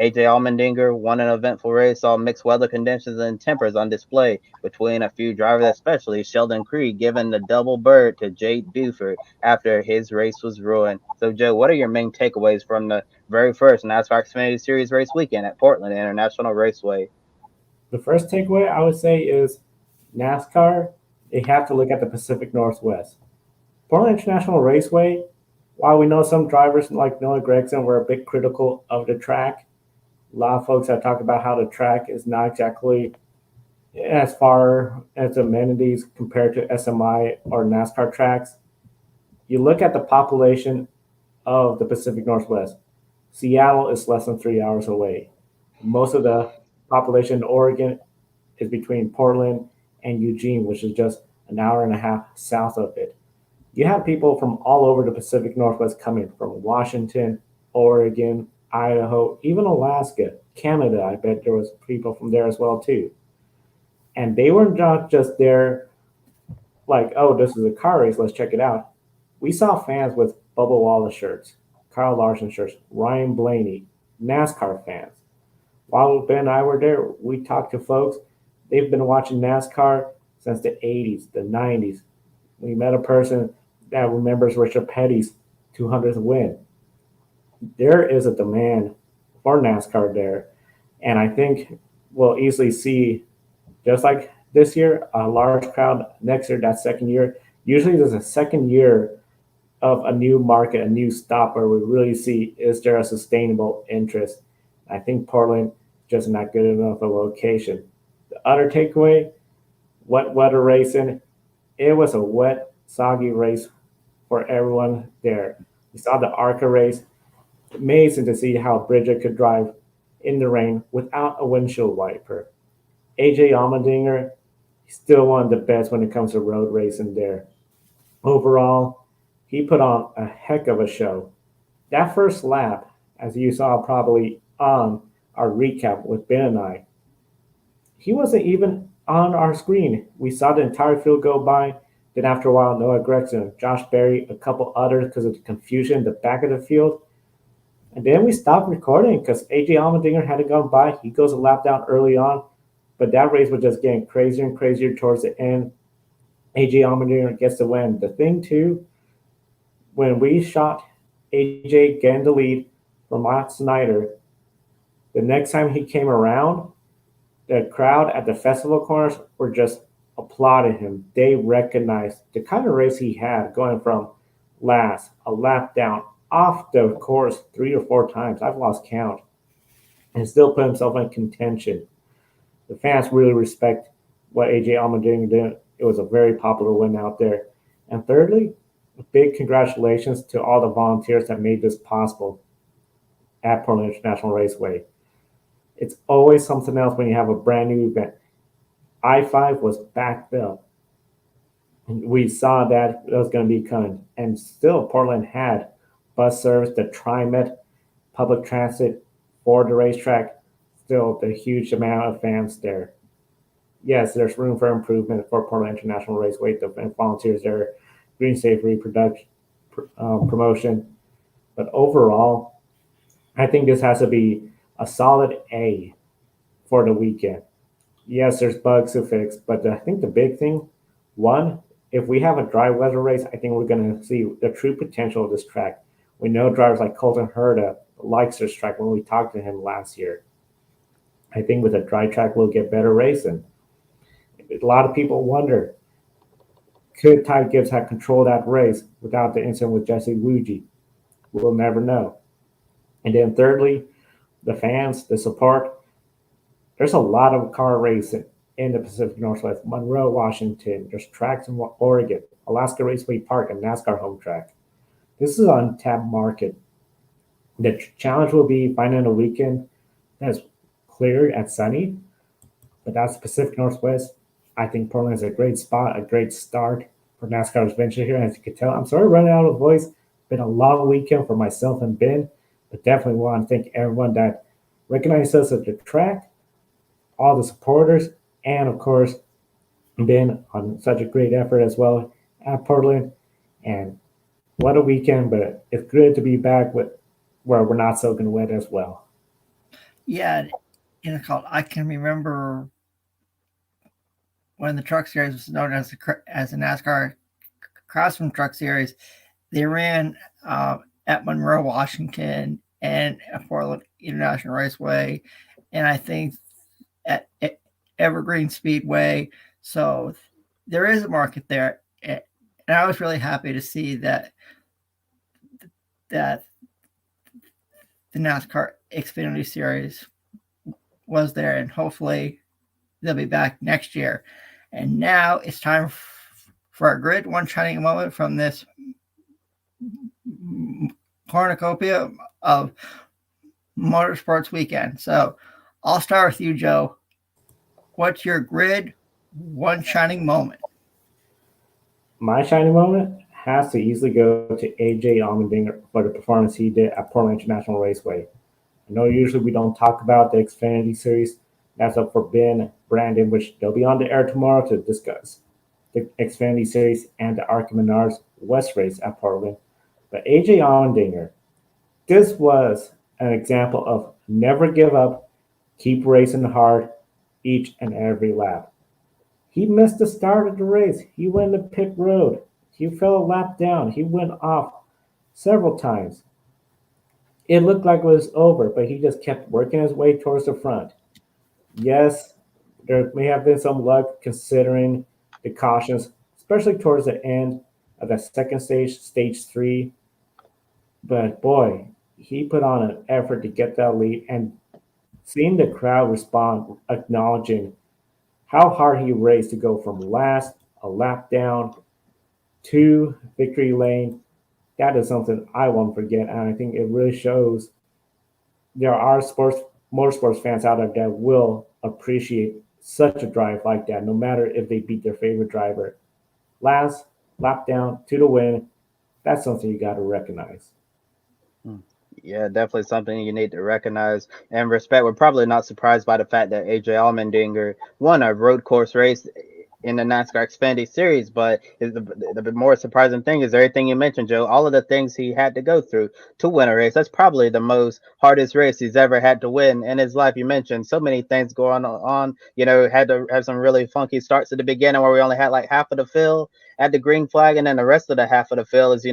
AJ Allmendinger won an eventful race, saw mixed weather conditions and tempers on display between a few drivers, especially Sheldon Creed giving the double bird to Jade Buford after his race was ruined. So, Joe, what are your main takeaways from the very first NASCAR Xfinity Series race weekend at Portland International Raceway? The first takeaway I would say is NASCAR, they have to look at the Pacific Northwest. Portland International Raceway, while we know some drivers like Noah Gragson were a bit critical of the track, a lot of folks have talked about how the track is not exactly as far as amenities compared to SMI or NASCAR tracks. You look at the population of the Pacific Northwest. Seattle is less than 3 hours away. Most of the population in Oregon is between Portland and Eugene, which is just an hour and a half south of it. You have people from all over the Pacific Northwest coming from Washington, Oregon, Idaho, even Alaska, Canada. I bet there was people from there as well too. And they were not just there like, oh, this is a car race, let's check it out. We saw fans with Bubba Wallace shirts, Kyle Larson shirts, Ryan Blaney, NASCAR fans. While Ben and I were there, we talked to folks. They've been watching NASCAR since the 80s, the 90s. We met a person that remembers Richard Petty's 200th win. There is a demand for NASCAR there. And I think we'll easily see, just like this year, a large crowd next year, that second year. Usually there's a second year of a new market, a new stop where we really see, is there a sustainable interest? I think Portland just not good enough a location. The other takeaway, wet weather racing. It was a wet, soggy race for everyone there. We saw the ARCA race. Amazing to see how Bridget could drive in the rain without a windshield wiper. AJ Allmendinger, he's still one of the best when it comes to road racing there. Overall, he put on a heck of a show. That first lap, as you saw probably on our recap with Ben and I, he wasn't even on our screen. We saw the entire field go by. Then after a while, Noah Gragson, Josh Berry, a couple others because of the confusion in the back of the field. And then we stopped recording because AJ Allmendinger hadn't gone by. He goes a lap down early on, but that race was just getting crazier and crazier towards the end. AJ Allmendinger gets the win. The thing too, when we shot AJ getting the lead from Matt Snyder, the next time he came around, the crowd at the festival corners were just applauding him. They recognized the kind of race he had, going from last, a lap down, off the course 3 or 4 times. I've lost count, and still put himself in contention. The fans really respect what AJ Allmendinger did. It was a very popular win out there. And thirdly, a big congratulations to all the volunteers that made this possible at Portland International Raceway. It's always something else when you have a brand new event. I-5 was backfilled. And we saw that it was going to be coming. And still, Portland had bus service, the TriMet, public transit for the racetrack, still the huge amount of fans there. Yes, there's room for improvement for Portland International Raceway. The volunteers there, green safe reproduction promotion. But overall, I think this has to be a solid A for the weekend. Yes, there's bugs to fix, but I think the big thing, one, if we have a dry weather race, I think we're going to see the true potential of this track. We know drivers like Colton Herta likes this track when we talked to him last year. I think with a dry track, we'll get better racing. A lot of people wonder, could Ty Gibbs have controlled that race without the incident with Jesse Wuji? We'll never know. And then thirdly, the fans, the support. There's a lot of car racing in the Pacific Northwest. Monroe, Washington. There's tracks in Oregon, Alaska Raceway Park, and NASCAR home track. This is an untapped market. The challenge will be finding a weekend that's clear and sunny, but that's the Pacific Northwest. I think Portland is a great spot, a great start for NASCAR's venture here. As you can tell, I'm sorry running out of voice. Been a long weekend for myself and Ben, but definitely want to thank everyone that recognized us at the track, all the supporters, and of course, Ben on such a great effort as well at Portland. And what a weekend, but it's good to be back with where we're not soaking wet as well. Yeah, I can remember when the Truck Series was known as the NASCAR Craftsman Truck Series. They ran at Monroe, Washington, and at Portland International Raceway, and I think at Evergreen Speedway. So there is a market there, and I was really happy to see that the NASCAR Xfinity Series was there, and hopefully they'll be back next year. And now it's time for our grid one shining moment from this cornucopia of motorsports weekend. So I'll start with you, Joe. What's your grid one shining moment? My shining moment has to easily go to AJ Allmendinger for the performance he did at Portland International Raceway. I know usually we don't talk about the Xfinity Series. That's up for Ben, Brandon, which they'll be on the air tomorrow to discuss the Xfinity Series and the Arca Menards West race at Portland. But AJ Allmendinger, this was an example of never give up, keep racing hard each and every lap. He missed the start of the race. He went to pit road. He fell a lap down. He went off several times. It looked like it was over, but he just kept working his way towards the front. Yes, there may have been some luck considering the cautions, especially towards the end of the second stage, stage 3. But boy, he put on an effort to get that lead, and seeing the crowd respond, acknowledging how hard he raced to go from last, a lap down, to victory lane, that is something I won't forget. And I think it really shows there are motorsports fans out there that will appreciate such a drive like that, no matter if they beat their favorite driver. Last lap down to the win, that's something you got to recognize. Yeah, definitely something you need to recognize and respect. We're probably not surprised by the fact that AJ Allmendinger won a road course race in the NASCAR Xfinity Series, but the more surprising thing is everything you mentioned, Joe. All of the things he had to go through to win a race. That's probably the most hardest race he's ever had to win in his life. You mentioned so many things going on. Had to have some really funky starts at the beginning where we only had like half of the field at the green flag, and then the rest of the half of the field is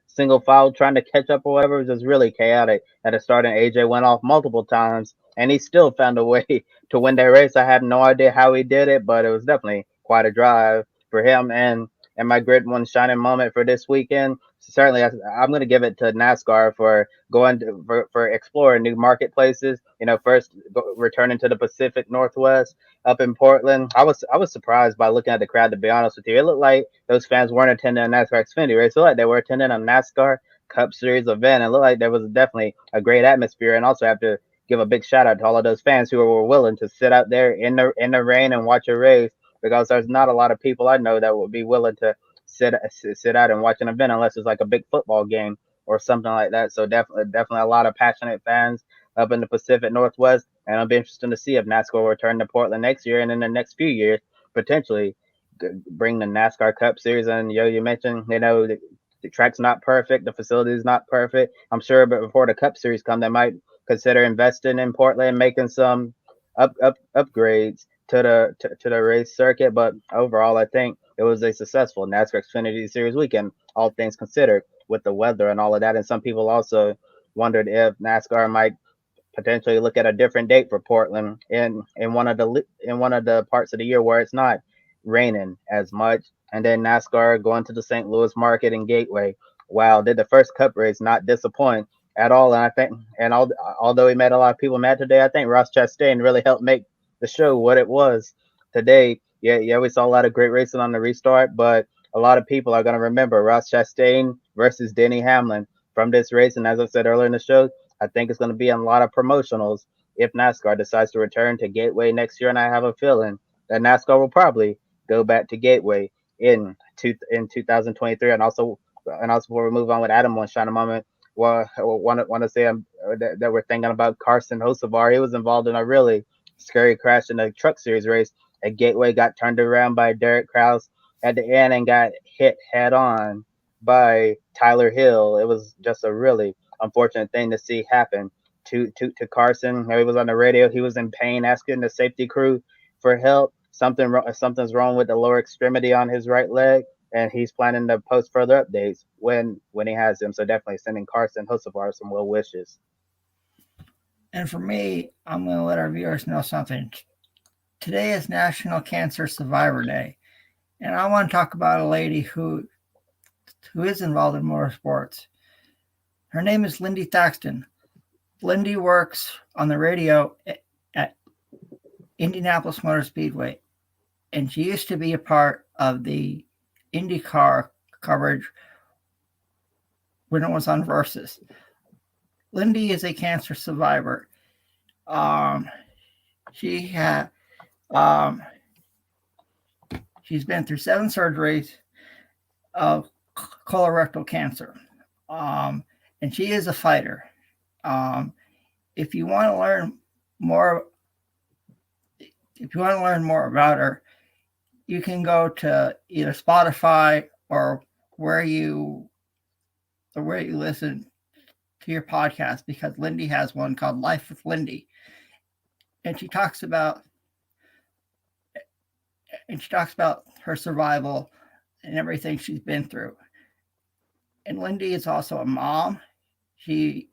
single file trying to catch up or whatever. It was just really chaotic at the start, and AJ went off multiple times, and he still found a way to win that race. I have no idea how he did it, but it was definitely quite a drive for him. And And my grid one shining moment for this weekend, certainly I'm going to give it to NASCAR for for exploring new marketplaces. First returning to the Pacific Northwest up in Portland. I was surprised by looking at the crowd. To be honest with you, it looked like those fans weren't attending a NASCAR Xfinity race. It looked like they were attending a NASCAR Cup Series event. It looked like there was definitely a great atmosphere. And also have to give a big shout out to all of those fans who were willing to sit out there in the rain and watch a race, because there's not a lot of people I know that would be willing to sit out and watch an event unless it's like a big football game or something like that. So definitely a lot of passionate fans up in the Pacific Northwest, and it'll be interesting to see if NASCAR will return to Portland next year, and in the next few years potentially bring the NASCAR Cup Series. And you mentioned the track's not perfect, the facility is not perfect. I'm sure, but before the Cup Series come, they might consider investing in Portland, making some upgrades to the race circuit. But overall, I think it was a successful NASCAR Xfinity Series weekend, all things considered, with the weather and all of that. And some people also wondered if NASCAR might potentially look at a different date for Portland in one of the parts of the year where it's not raining as much. And then NASCAR going to the St. Louis market and Gateway. Wow, did the first Cup race not disappoint at all? And I think, although he made a lot of people mad today, I think Ross Chastain really helped make the show what it was today. Yeah, we saw a lot of great racing on the restart, but a lot of people are going to remember Ross Chastain versus Denny Hamlin from this race. And as I said earlier in the show, I think it's going to be in a lot of promotionals if NASCAR decides to return to Gateway next year. And I have a feeling that NASCAR will probably go back to Gateway in 2023. And also before we move on with Adam, one shining moment, well, I want to say that we're thinking about Carson Hocevar. He was involved in a really scary crash in the Truck Series race at Gateway, got turned around by Derek Kraus at the end and got hit head on by Tyler Hill. It was just a really unfortunate thing to see happen to Carson. He was on the radio. He was in pain, asking the safety crew for help. Something's wrong with the lower extremity on his right leg, and he's planning to post further updates when he has them. So definitely sending Carson Hocevar some well wishes. And for me, I'm going to let our viewers know something. Today is National Cancer Survivor Day, and I want to talk about a lady who is involved in motorsports. Her name is Lindy Thaxton. Lindy works on the radio at Indianapolis Motor Speedway, and she used to be a part of the IndyCar coverage when it was on Versus. Lindy is a cancer survivor. She's been through 7 surgeries of colorectal cancer. And she is a fighter. If you want to learn more about her, you can go to either Spotify or where you listen to your podcast, because Lindy has one called Life with Lindy, and she talks about her survival and everything she's been through. And Lindy is also a mom. And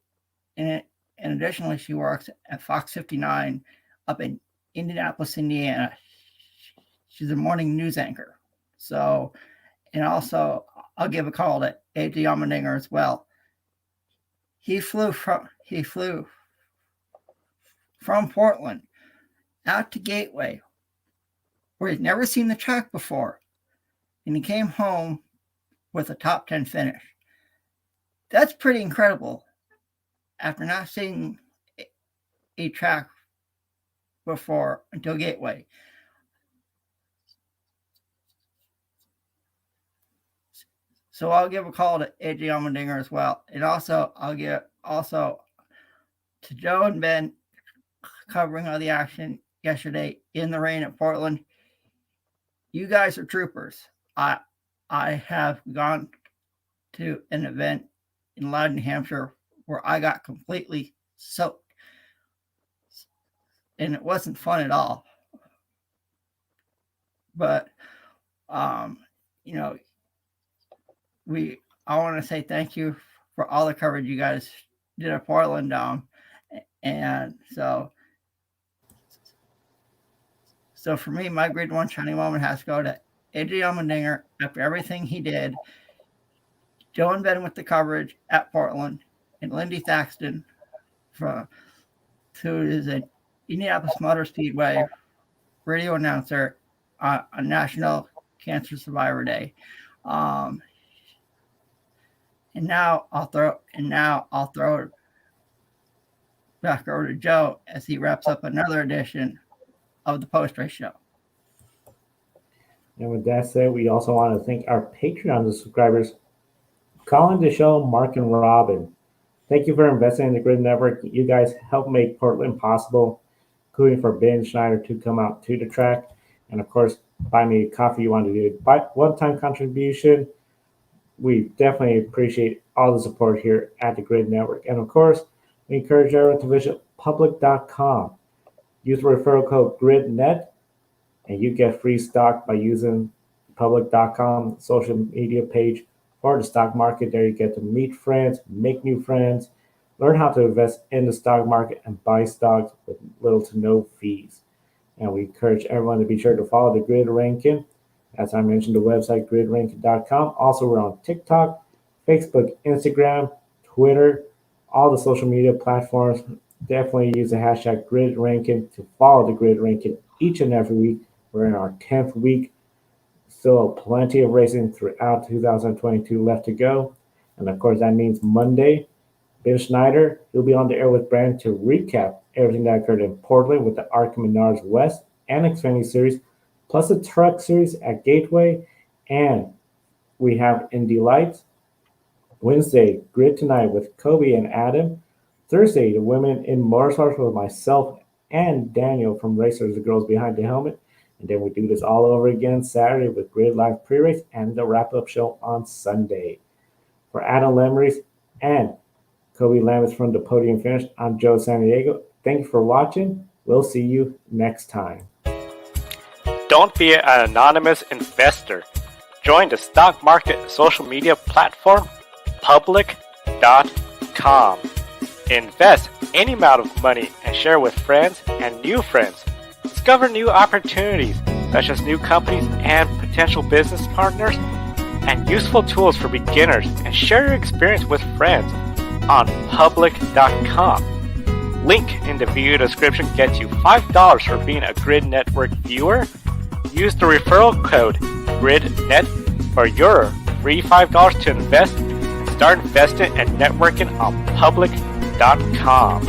additionally, she works at Fox 59 up in Indianapolis, Indiana. She's a morning news anchor. So, and also I'll give a call to AJ Allmendinger as well. He flew from Portland out to Gateway, where he'd never seen the track before, and he came home with a top 10 finish. That's pretty incredible after not seeing a track before until Gateway. So I'll give a call to AJ Allmendinger as well. And also I'll give to Joe and Ben covering all the action yesterday in the rain at Portland. You guys are troopers. I have gone to an event in Loudon, New Hampshire, where I got completely soaked. And it wasn't fun at all. But, I want to say thank you for all the coverage you guys did at Portland. And so for me, my grade 1 shining moment has to go to AJ Allmendinger, after everything he did, Dylan Benn with the coverage at Portland, and Lindy Thaxton, who is an Indianapolis Motor Speedway radio announcer on National Cancer Survivor Day. And now I'll throw it back over to Joe as he wraps up another edition of the post-race show. And with that said, we also want to thank our Patreon subscribers, Colin, DeShow, Mark, and Robin. Thank you for investing in the Grid Network. You guys help make Portland possible, including for Ben Schneider to come out to the track. And of course, buy me a coffee you want to do. By one-time contribution. We definitely appreciate all the support here at the Grid Network. And of course, we encourage everyone to visit public.com. Use the referral code GRIDnet, and you get free stock by using public.com social media page for the stock market. There you get to meet friends, make new friends, learn how to invest in the stock market, and buy stocks with little to no fees. And we encourage everyone to be sure to follow the Grid Ranking. As I mentioned, the website gridranking.com. Also, we're on TikTok, Facebook, Instagram, Twitter, all the social media platforms. Definitely use the hashtag GridRanking to follow the Grid Ranking each and every week. We're in our 10th week. Still plenty of racing throughout 2022 left to go. And of course, that means Monday, Ben Schneider, he'll be on the air with Brandon to recap everything that occurred in Portland with the ARCA Menards West and Xfinity Series, plus the Truck Series at Gateway. And we have Indy Lights. Wednesday, Grid Tonight with Kobe and Adam. Thursday, the Women in Motorsports with myself and Daniel from Racers, the Girls Behind the Helmet. And then we do this all over again Saturday with Grid Live pre-race and the wrap-up show on Sunday. For Adam Lemrys and Kobe Lamberts from the Podium Finish, I'm Joe San Diego. Thank you for watching. We'll see you next time. Don't be an anonymous investor. Join the stock market social media platform, public.com. Invest any amount of money and share with friends and new friends. Discover new opportunities, such as new companies and potential business partners, and useful tools for beginners, and share your experience with friends on public.com. Link in the video description gets you $5 for being a Grid Network viewer. Use the referral code GRIDnet for your free $5 to invest and start investing and networking on public.com.